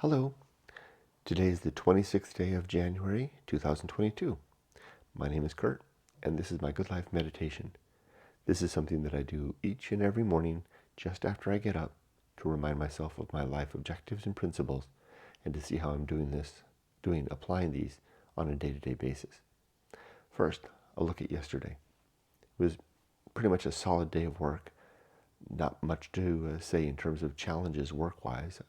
Hello, today is the 26th day of January 2022. My name is Kurt, and this is my Good Life meditation. This is something that I do each and every morning just after I get up to remind myself of my life objectives and principles and to see how I'm applying these on a day-to-day basis. First, a look at yesterday. It was pretty much a solid day of work. Not much to say in terms of challenges work-wise.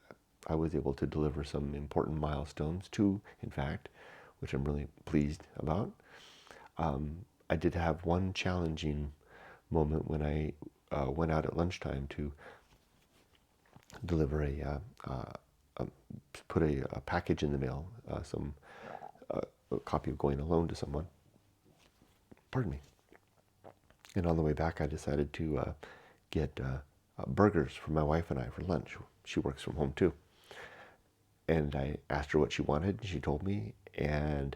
I was able to deliver some important milestones, two, in fact, which I'm really pleased about. I did have one challenging moment when I went out at lunchtime to deliver put a package in the mail, a copy of Going Alone to someone. Pardon me. And on the way back, I decided to get burgers for my wife and I for lunch. She works from home too. And I asked her what she wanted, and she told me, and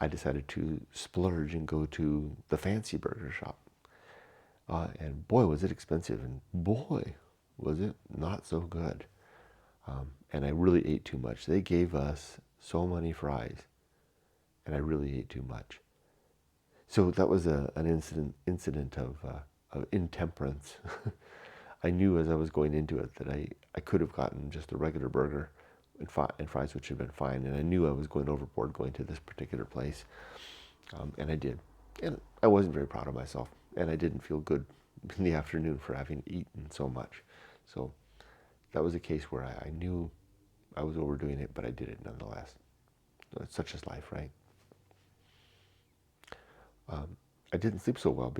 I decided to splurge and go to the fancy burger shop. And boy, was it expensive, and boy, was it not so good. And I really ate too much. They gave us so many fries, and I really ate too much. So that was an incident of intemperance. I knew as I was going into it that I could have gotten just a regular burger and fries, which had been fine. And I knew I was going overboard going to this particular place. And I did. And I wasn't very proud of myself. And I didn't feel good in the afternoon for having eaten so much. So that was a case where I knew I was overdoing it, but I did it nonetheless. Such is life, right? I didn't sleep so well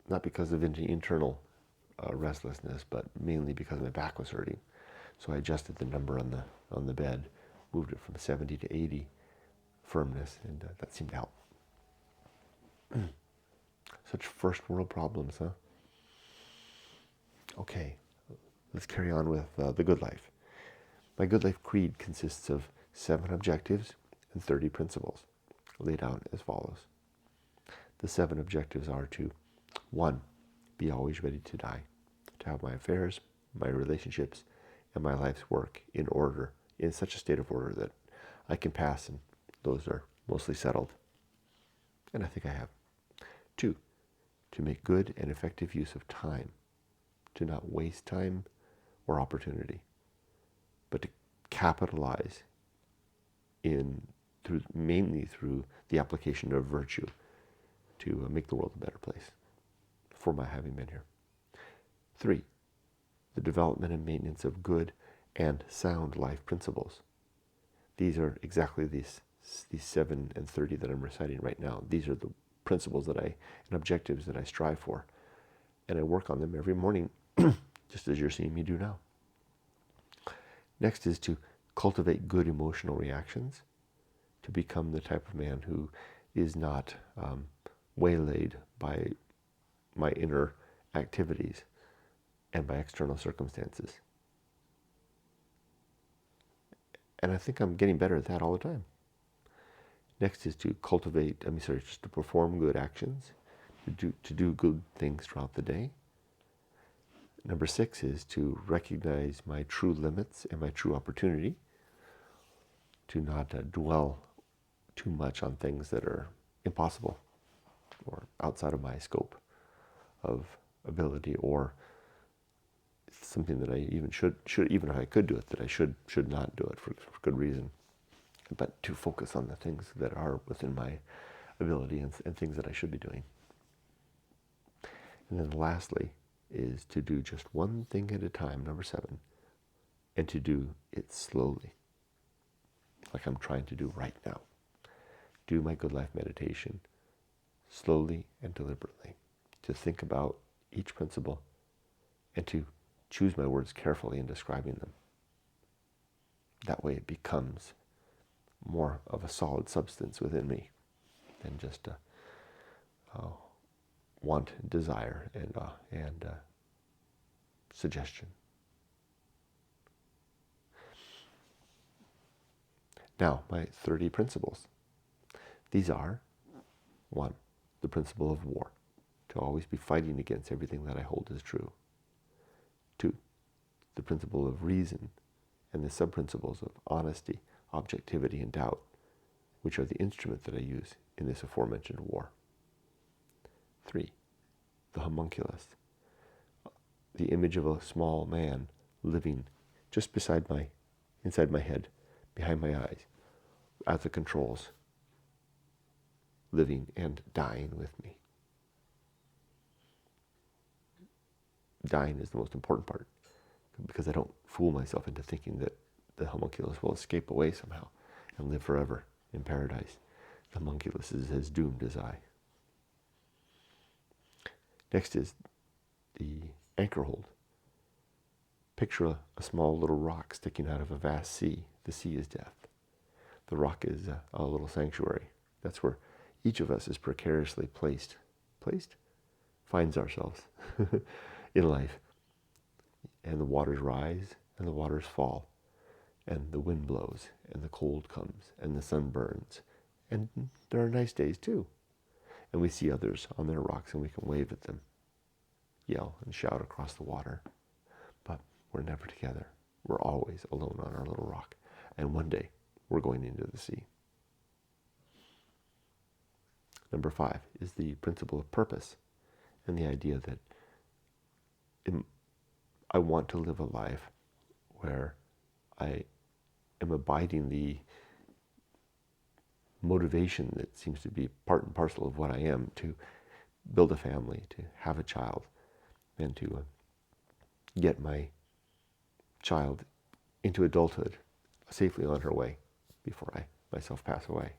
not because of any internal restlessness, but mainly because my back was hurting. So I adjusted the number on the bed, moved it from 70 to 80 firmness, and that seemed to help. Such first world problems, huh? Okay, let's carry on with the Good Life. My Good Life creed consists of 7 objectives and 30 principles, laid out as follows. The 7 objectives are to 1. Be always ready to die, to have my affairs, my relationships, and my life's work in order, in such a state of order that I can pass and those are mostly settled. And I think I have. 2. To make good and effective use of time, to not waste time or opportunity, but to capitalize mainly through the application of virtue to make the world a better place for my having been here. 3. The development and maintenance of good and sound life principles. These are exactly these 7 and 30 that I'm reciting right now. These are the principles and objectives that I strive for. And I work on them every morning, just as you're seeing me do now. Next is to cultivate good emotional reactions, to become the type of man who is not waylaid by my inner activities and by external circumstances. And I think I'm getting better at that all the time. Next is to to perform good actions, to do good things throughout the day. Number 6 is to recognize my true limits and my true opportunity, to not dwell too much on things that are impossible or outside of my scope of ability, or something that I even should even if I could do it, that I should not do it for good reason, but to focus on the things that are within my ability and things that I should be doing. And then lastly is to do just one thing at a time, number 7, and to do it slowly, like I'm trying to do right now. Do my Good Life meditation slowly and deliberately, to think about each principle and to choose my words carefully in describing them. That way it becomes more of a solid substance within me than just a want, desire, and suggestion. Now, my 30 principles. These are 1. The principle of war, to always be fighting against everything that I hold as true. 2. The principle of reason, and the sub-principles of honesty, objectivity, and doubt, which are the instrument that I use in this aforementioned war. 3. The homunculus, the image of a small man living just inside my head, behind my eyes, at the controls, living and dying with me. Dying is the most important part, because I don't fool myself into thinking that the homunculus will escape away somehow and live forever in paradise. The homunculus is as doomed as I. Next is the Anchorhold. Picture a small little rock sticking out of a vast sea. The sea is death. The rock is a little sanctuary. That's where each of us is precariously placed, finds ourselves in life. And the waters rise and the waters fall, and the wind blows and the cold comes and the sun burns, and there are nice days too. And we see others on their rocks and we can wave at them, yell and shout across the water. But we're never together. We're always alone on our little rock. And one day we're going into the sea. Number 5 is the principle of purpose, and the idea that I want to live a life where I am abiding the motivation that seems to be part and parcel of what I am, to build a family, to have a child, and to get my child into adulthood safely on her way before I myself pass away.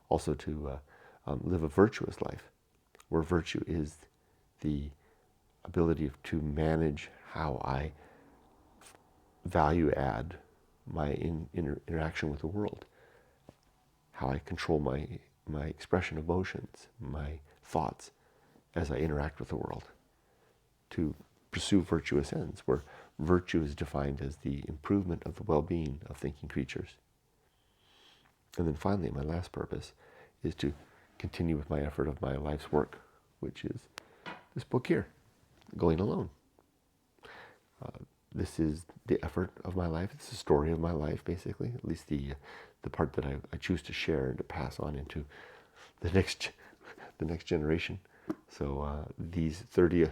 Also to live a virtuous life, where virtue is the ability to manage how I value add my interaction with the world, how I control my expression of emotions, my thoughts as I interact with the world, to pursue virtuous ends, where virtue is defined as the improvement of the well-being of thinking creatures. And then finally, my last purpose is to continue with my effort of my life's work, which is this book here, Going Alone. This is the effort of my life. It's the story of my life, basically, at least the part that I choose to share and to pass on into the next generation. So these 30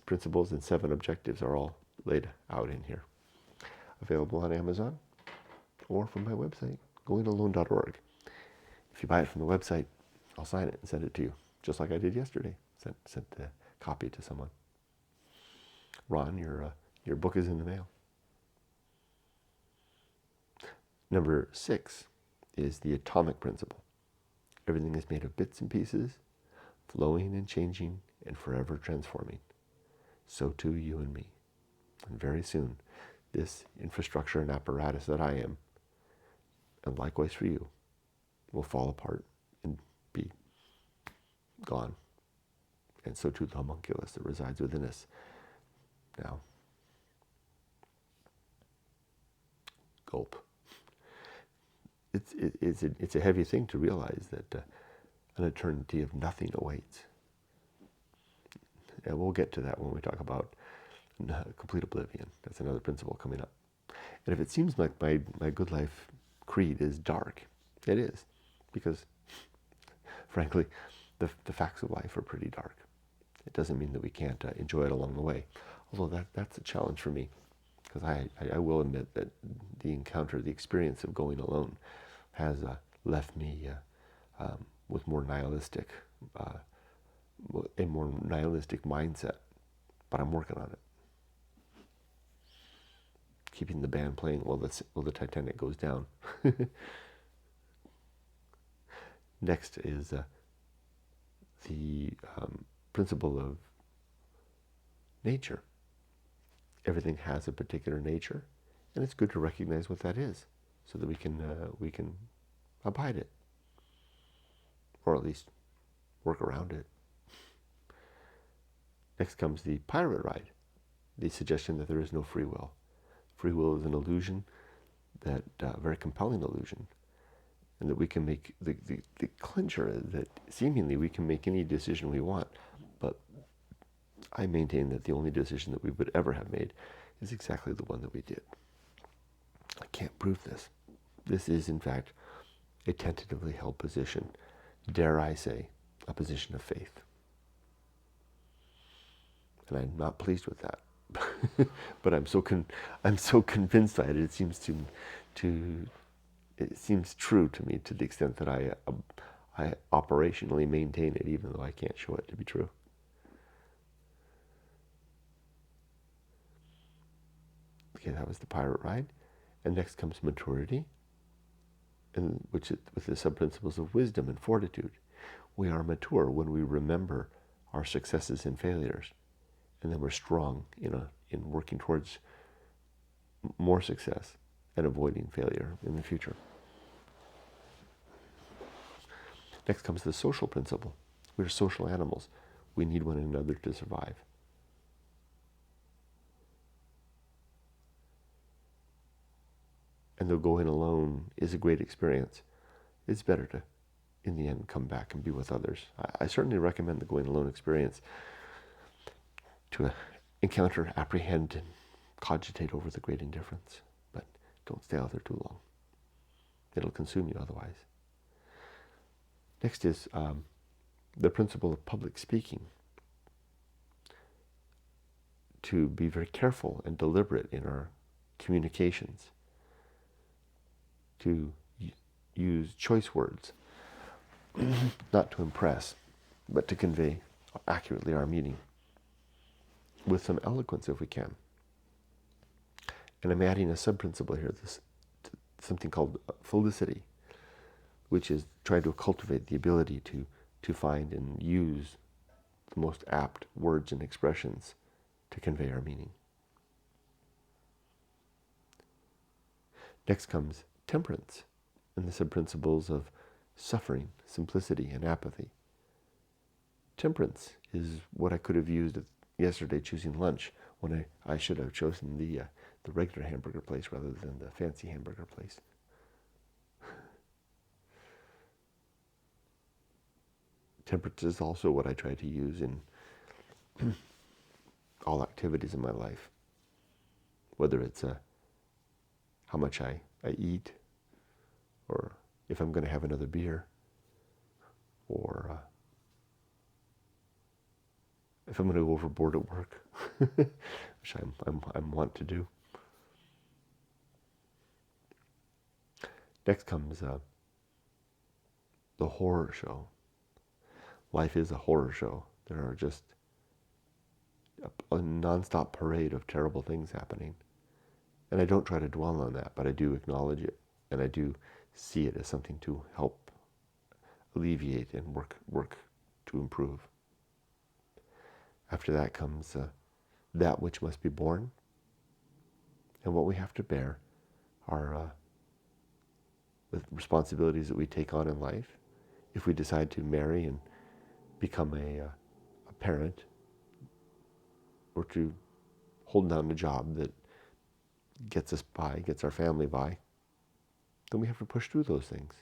principles and 7 objectives are all laid out in here. Available on Amazon or from my website, goingalone.org. If you buy it from the website, I'll sign it and send it to you, just like I did yesterday. Sent the copy to someone. Ron, your book is in the mail. Number 6 is the atomic principle. Everything is made of bits and pieces, flowing and changing and forever transforming. So too you and me. And very soon, this infrastructure and apparatus that I am, and likewise for you, will fall apart and be gone. And so too the homunculus that resides within us now. Gulp. It's a heavy thing to realize that an eternity of nothing awaits. And we'll get to that when we talk about complete oblivion. That's another principle coming up. And if it seems like my good life creed is dark, it is. Because, frankly, the facts of life are pretty dark. It doesn't mean that we can't enjoy it along the way. Although that's a challenge for me. Because I will admit that the encounter, the experience of going alone has left me with a more nihilistic mindset. But I'm working on it. Keeping the band playing while the Titanic goes down. Next is the principle of nature. Everything has a particular nature, and it's good to recognize what that is, so that we can abide it, or at least work around it. Next comes the pirate ride, the suggestion that there is no free will. Free will is an illusion, that very compelling illusion, and that we can make the clincher is that seemingly we can make any decision we want, but I maintain that the only decision that we would ever have made is exactly the one that we did. I can't prove this. This is, in fact, a tentatively held position. Dare I say, a position of faith. And I'm not pleased with that. But I'm so convinced by it. It seems it seems true to me to the extent that I operationally maintain it, even though I can't show it to be true. Okay, that was the pirate ride. And next comes maturity, and with the sub-principles of wisdom and fortitude. We are mature when we remember our successes and failures, and then we're strong in working towards more success and avoiding failure in the future. Next comes the social principle. We're social animals. We need one another to survive. And though going alone is a great experience, it's better to, in the end, come back and be with others. I certainly recommend the going alone experience to encounter, apprehend, and cogitate over the great indifference. But don't stay out there too long. It'll consume you otherwise. Next is the principle of public speaking. To be very careful and deliberate in our communications. To use choice words, not to impress, but to convey accurately our meaning, with some eloquence if we can. And I'm adding a sub-principle here, something called felicity, which is trying to cultivate the ability to find and use the most apt words and expressions to convey our meaning. Next comes temperance, and the sub-principles of suffering, simplicity, and apathy. Temperance is what I could have used yesterday choosing lunch, when I should have chosen the regular hamburger place rather than the fancy hamburger place. Temperance is also what I try to use in all activities in my life, whether it's how much I eat, or if I'm going to have another beer, or if I'm going to go overboard at work, which I'm wont to do. Next comes the horror show. Life is a horror show. There are just a nonstop parade of terrible things happening. And I don't try to dwell on that, but I do acknowledge it, and I do see it as something to help alleviate and work to improve. After that comes that which must be borne, and what we have to bear are the responsibilities that we take on in life. If we decide to marry and become a parent, or to hold down a job that gets us by, gets our family by, then we have to push through those things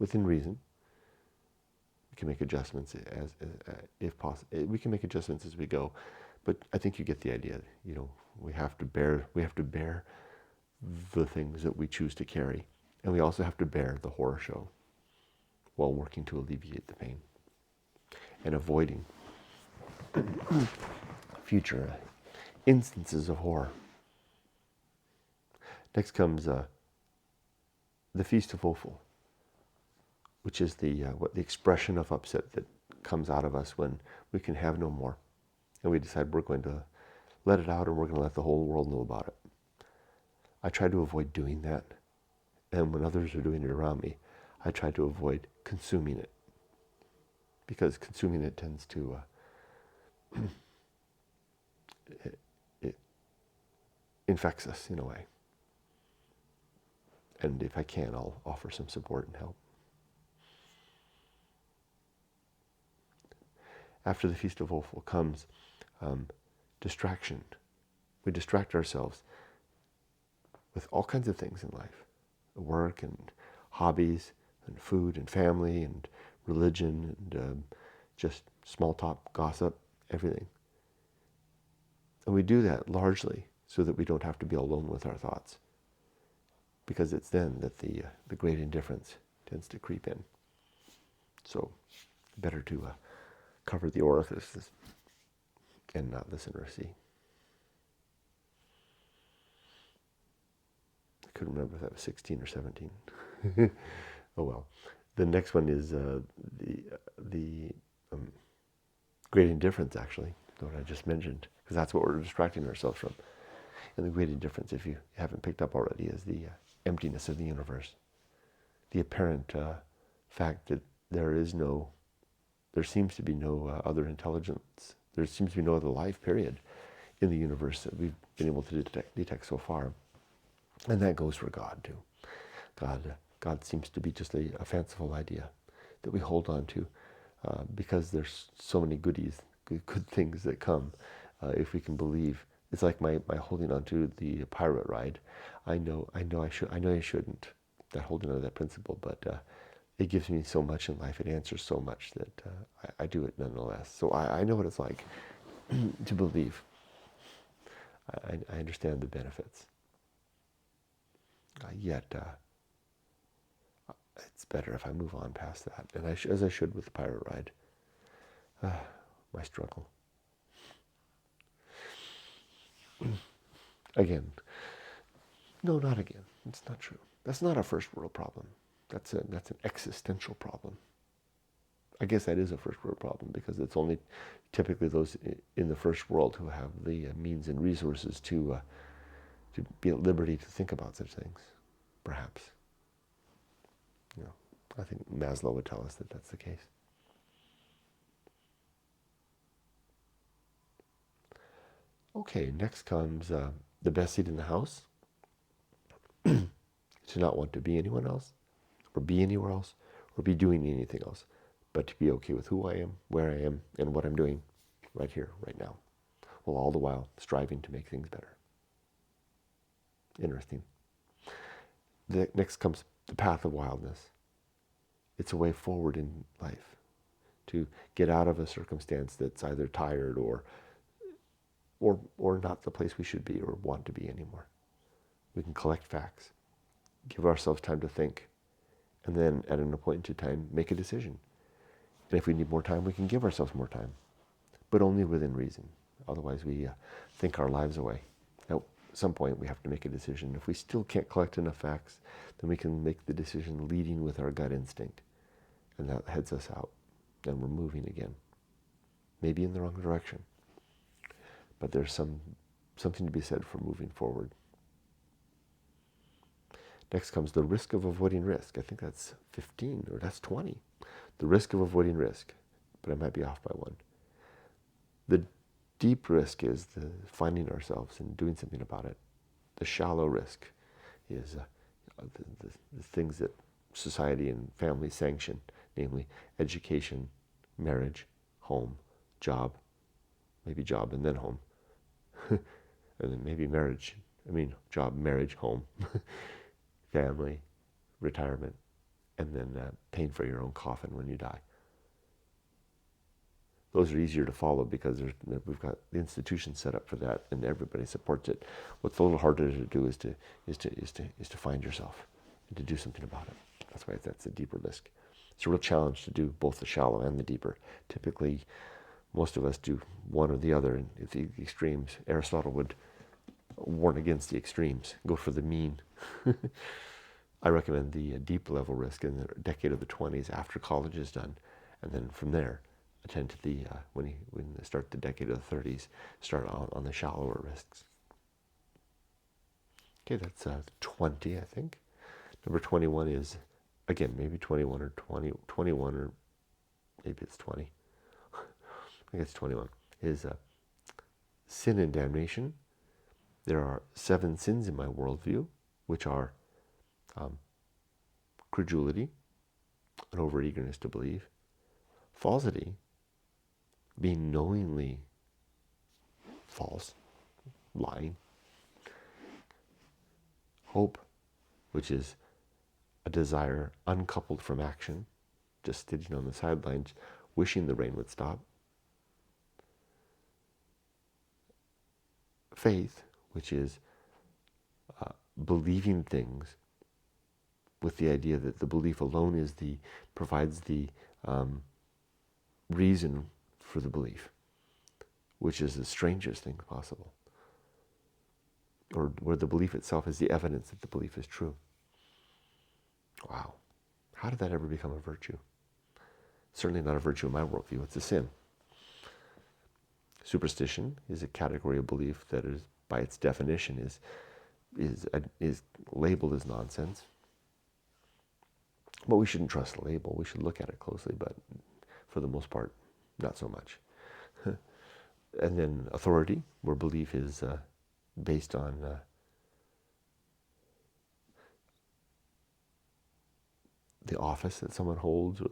within reason. We can make adjustments as if possible. We can make adjustments as we go, but I think you get the idea. We have to bear the things that we choose to carry, and we also have to bear the horror show while working to alleviate the pain and avoiding future instances of horror. Next comes the Feast of Offal, which is the expression of upset that comes out of us when we can have no more, and we decide we're going to let it out, and we're going to let the whole world know about it. I try to avoid doing that, and when others are doing it around me, I try to avoid consuming it, because consuming it tends to it infects us in a way. And if I can, I'll offer some support and help. After the Feast of Offal comes distraction. We distract ourselves with all kinds of things in life. Work and hobbies and food and family and religion and just small talk, gossip, everything. And we do that largely so that we don't have to be alone with our thoughts. because it's then that the great indifference tends to creep in. So better to cover the orifices and not listen or see. I couldn't remember if that was 16 or 17. Oh well. The next one is the great indifference, actually, what I just mentioned, because that's what we're distracting ourselves from. And the great indifference, if you haven't picked up already, is the emptiness of the universe. The apparent fact that there seems to be no other intelligence, there seems to be no other life, period, in the universe that we've been able to detect so far. And that goes for God, too. God seems to be just a fanciful idea that we hold on to because there's so many goodies, good things that come if we can believe. It's like my holding on to the pirate ride. I know I shouldn't. That holding on to that principle, but it gives me so much in life. It answers so much that I do it nonetheless. So I know what it's like to believe. I understand the benefits. Yet it's better if I move on past that, and as I should with the pirate ride. My struggle. Again. No, not again. It's not true. That's not a first world problem. That's an existential problem. I guess that is a first world problem because it's only typically those in the first world who have the means and resources to be at liberty to think about such things, perhaps. I think Maslow would tell us that that's the case. Okay, next comes the best seat in the house. To not want to be anyone else, or be anywhere else, or be doing anything else, but to be okay with who I am, where I am, and what I'm doing right here, right now, while all the while striving to make things better. Interesting. Next comes the path of wildness. It's a way forward in life to get out of a circumstance that's either tired or not the place we should be or want to be anymore. We can collect facts, give ourselves time to think, and then at an appointed time make a decision. And if we need more time, we can give ourselves more time, but only within reason. Otherwise we think our lives away. At some point we have to make a decision. If we still can't collect enough facts, then we can make the decision leading with our gut instinct. And that heads us out. And we're moving again. Maybe in the wrong direction. But there's something to be said for moving forward. Next comes the risk of avoiding risk. I think that's 15 or that's 20. The risk of avoiding risk. But I might be off by one. The deep risk is the finding ourselves and doing something about it. The shallow risk is the things that society and family sanction, namely education, marriage, home, job, maybe job and then home, and then maybe job, marriage, home, family, retirement, and then paying for your own coffin when you die. Those are easier to follow because we've got the institution set up for that, and everybody supports it. What's a little harder to do is to find yourself and to do something about it. That's why that's a deeper risk. It's a real challenge to do both the shallow and the deeper. Typically, most of us do one or the other, and it's the extremes. Aristotle would warn against the extremes. Go for the mean. I recommend the deep level risk in the decade of the 20s after college is done, and then from there attend to the when they start the decade of the 30s, start on the shallower risks. Okay, that's 20, I think. Number 21 is, again, maybe 21 or 21 or maybe it's 20. I think it's 21. Is sin and damnation. There are 7 sins in my worldview, which are credulity, an over-eagerness to believe, falsity, being knowingly false, lying, hope, which is a desire uncoupled from action, just sitting on the sidelines, wishing the rain would stop, faith, which is believing things with the idea that the belief alone provides the reason for the belief, which is the strangest thing possible. Or where the belief itself is the evidence that the belief is true. Wow. How did that ever become a virtue? Certainly not a virtue in my worldview. It's a sin. Superstition is a category of belief that is, by its definition, is labeled as nonsense. But we shouldn't trust the label. We should look at it closely, but for the most part, not so much. And then authority, where belief is based on the office that someone holds, or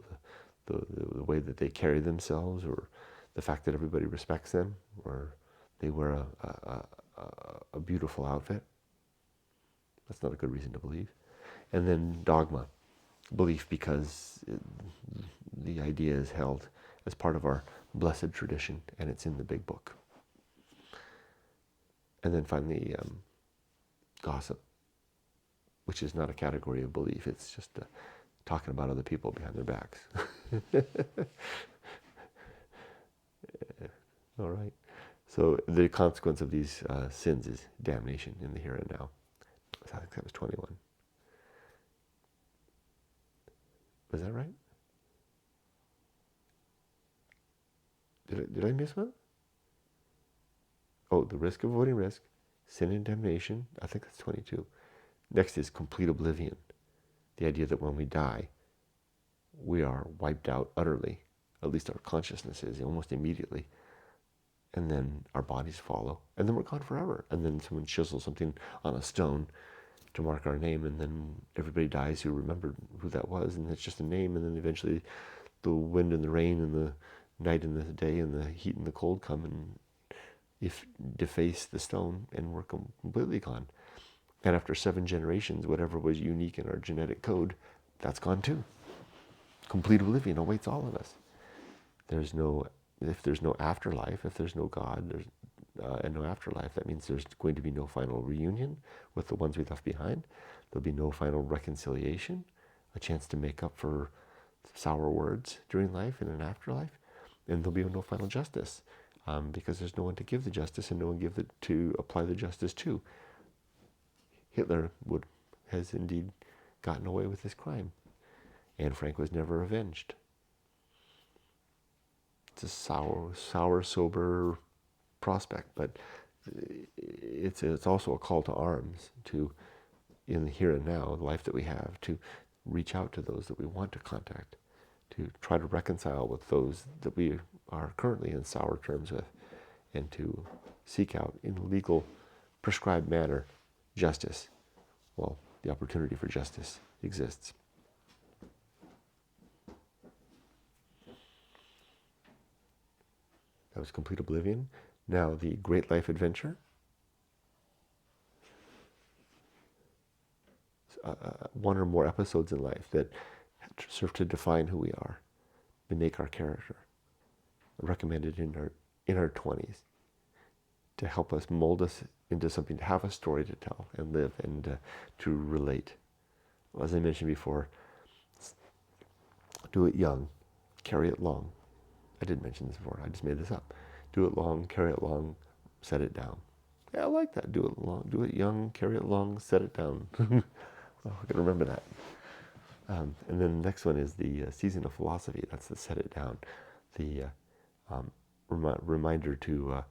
the way that they carry themselves, or the fact that everybody respects them, or they wear a beautiful outfit. That's not a good reason to believe. And then dogma, belief because the idea is held as part of our blessed tradition, and it's in the big book. And then finally, gossip, which is not a category of belief. It's just talking about other people behind their backs. All right. So the consequence of these sins is damnation in the here and now. I think that was 21. Was that right? Did I miss one? Oh, the risk of avoiding risk, sin and damnation. I think that's 22. Next is complete oblivion. The idea that when we die, we are wiped out utterly. At least our consciousness is, almost immediately. And then our bodies follow. And then we're gone forever. And then someone chisels something on a stone to mark our name. And then everybody dies who remembered who that was. And it's just a name. And then eventually the wind and the rain and the night and the day and the heat and the cold come and deface the stone, and we're completely gone. And after 7 generations, whatever was unique in our genetic code, that's gone too. Complete oblivion awaits all of us. If there's no afterlife, if there's no God, and no afterlife, that means there's going to be no final reunion with the ones we left behind. There'll be no final reconciliation, a chance to make up for sour words during life in an afterlife, and there'll be no final justice. Because there's no one to give the justice and no one to apply the justice to. Hitler has indeed gotten away with his crime. Anne Frank was never avenged. It's a sour, sober prospect, but it's also a call to arms to, in the here and now, the life that we have, to reach out to those that we want to contact, to try to reconcile with those that we are currently in sour terms with, and to seek out in a legal, prescribed manner justice. Well, the opportunity for justice exists. That was complete oblivion. Now the great life adventure. One or more episodes in life that serve to define who we are, to make our character. Recommended in our 20s, to help us mold us into something, to have a story to tell and live and to relate. Well, as I mentioned before, do it young, carry it long. I did mention this before, I just made this up. Do it long, carry it long, set it down. Yeah, I like that. Do it long, do it young, carry it long, set it down. Well, I can remember that. And then the next one is the season of philosophy. That's the set it down. The reminder to, in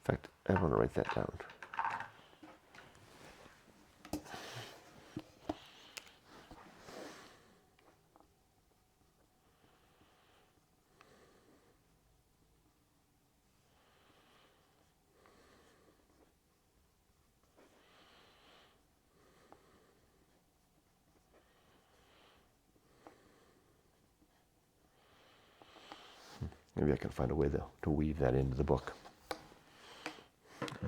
fact, I want to write that down. Maybe I can find a way to weave that into the book.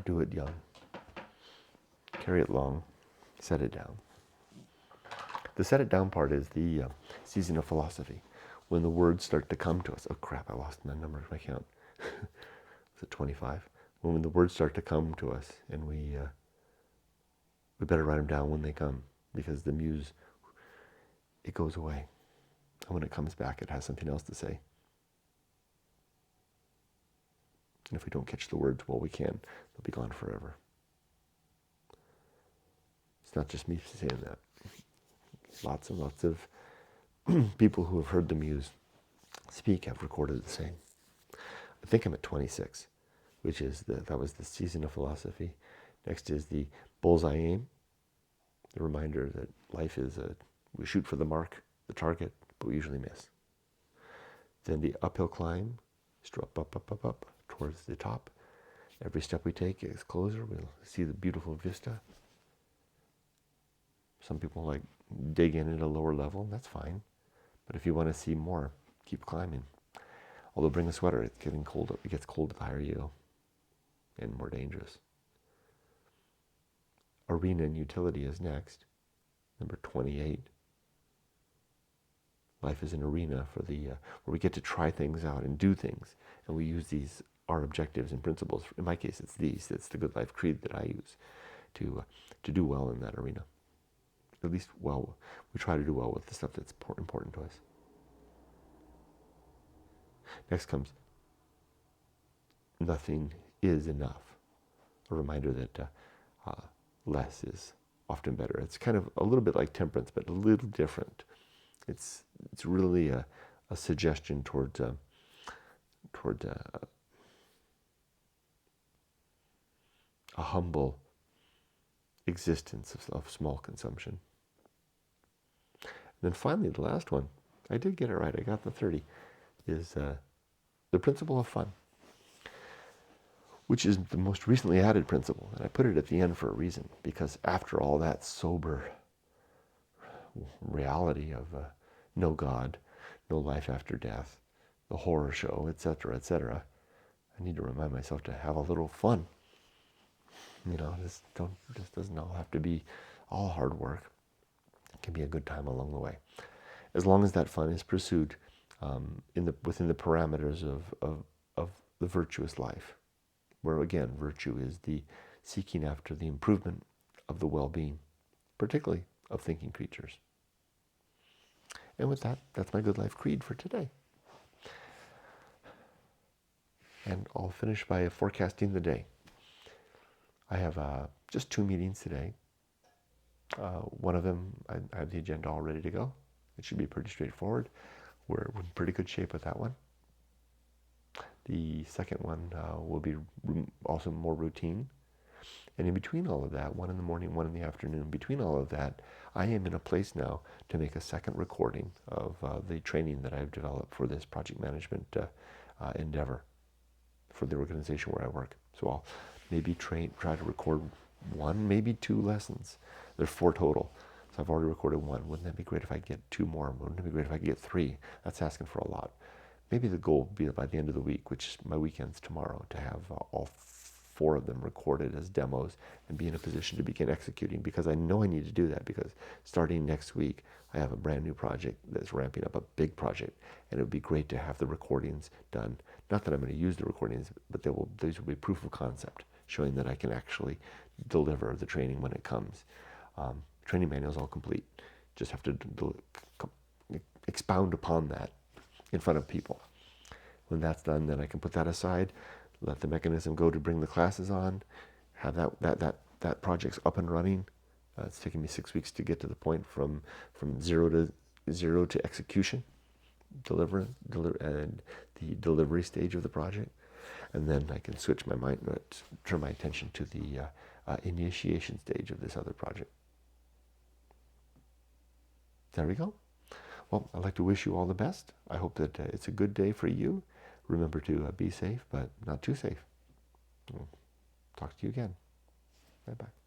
Do it young, carry it long, set it down. The set it down part is the season of philosophy, when the words start to come to us. Oh crap, I lost my number, my count. Is it 25? When the words start to come to us and we we better write them down when they come, because the muse, it goes away. And when it comes back, it has something else to say. And if we don't catch the words while we can, they'll be gone forever. It's not just me saying that. Lots and lots of people who have heard the muse speak have recorded the same. I think I'm at 26, which is that was the season of philosophy. Next is the bullseye aim, the reminder that life is we shoot for the mark, the target, but we usually miss. Then the uphill climb, up towards the top. Every step we take is closer. We'll see the beautiful vista. Some people like dig in at a lower level. That's fine. But if you want to see more, keep climbing. Although bring a sweater. It's getting cold. It gets cold the higher you go, and more dangerous. Arena and utility is next. Number 28. Life is an arena for where we get to try things out and do things, and we use these our objectives and principles. In my case, it's these. It's the Good Life Creed that I use to do well in that arena. At least, well, we try to do well with the stuff that's important to us. Next comes nothing is enough. A reminder that less is often better. It's kind of a little bit like Temperance, but a little different. It's really a suggestion towards a humble existence of small consumption. And then finally, the last one, I did get it right. I got the 30. Is the principle of fun, which is the most recently added principle. And I put it at the end for a reason, because after all that sober reality of no God, no life after death, the horror show, etc., I need to remind myself to have a little fun. This doesn't all have to be all hard work. It can be a good time along the way, as long as that fun is pursued within the parameters of the virtuous life, where again virtue is the seeking after the improvement of the well-being, particularly of thinking creatures. And with that, that's my Good Life Creed for today. And I'll finish by forecasting the day. I have just 2 meetings today. One of them, I have the agenda all ready to go. It should be pretty straightforward. We're in pretty good shape with that one. The second one will be also more routine. And in between all of that, 1 in the morning, 1 in the afternoon, between all of that, I am in a place now to make a second recording of the training that I've developed for this project management endeavor for the organization where I work. So I'll maybe try to record 1, maybe 2 lessons. There's 4 total. So I've already recorded 1. Wouldn't that be great if I get 2 more? Wouldn't it be great if I could get 3? That's asking for a lot. Maybe the goal would be by the end of the week, which is my weekend's tomorrow, to have all 4 of them recorded as demos and be in a position to begin executing, because I know I need to do that, because starting next week, I have a brand new project that's ramping up, a big project, and it would be great to have the recordings done. Not that I'm going to use the recordings, but these will be proof of concept, showing that I can actually deliver the training when it comes. Training manual is all complete. Just have to expound upon that in front of people. When that's done, then I can put that aside, let the mechanism go to bring the classes on, have that project's up and running. It's taken me 6 weeks to get to the point from zero to execution, and the delivery stage of the project, and then I can switch my mind, turn my attention to the initiation stage of this other project. There we go. Well, I'd like to wish you all the best. I hope that it's a good day for you. Remember to be safe, but not too safe. Talk to you again. Bye-bye.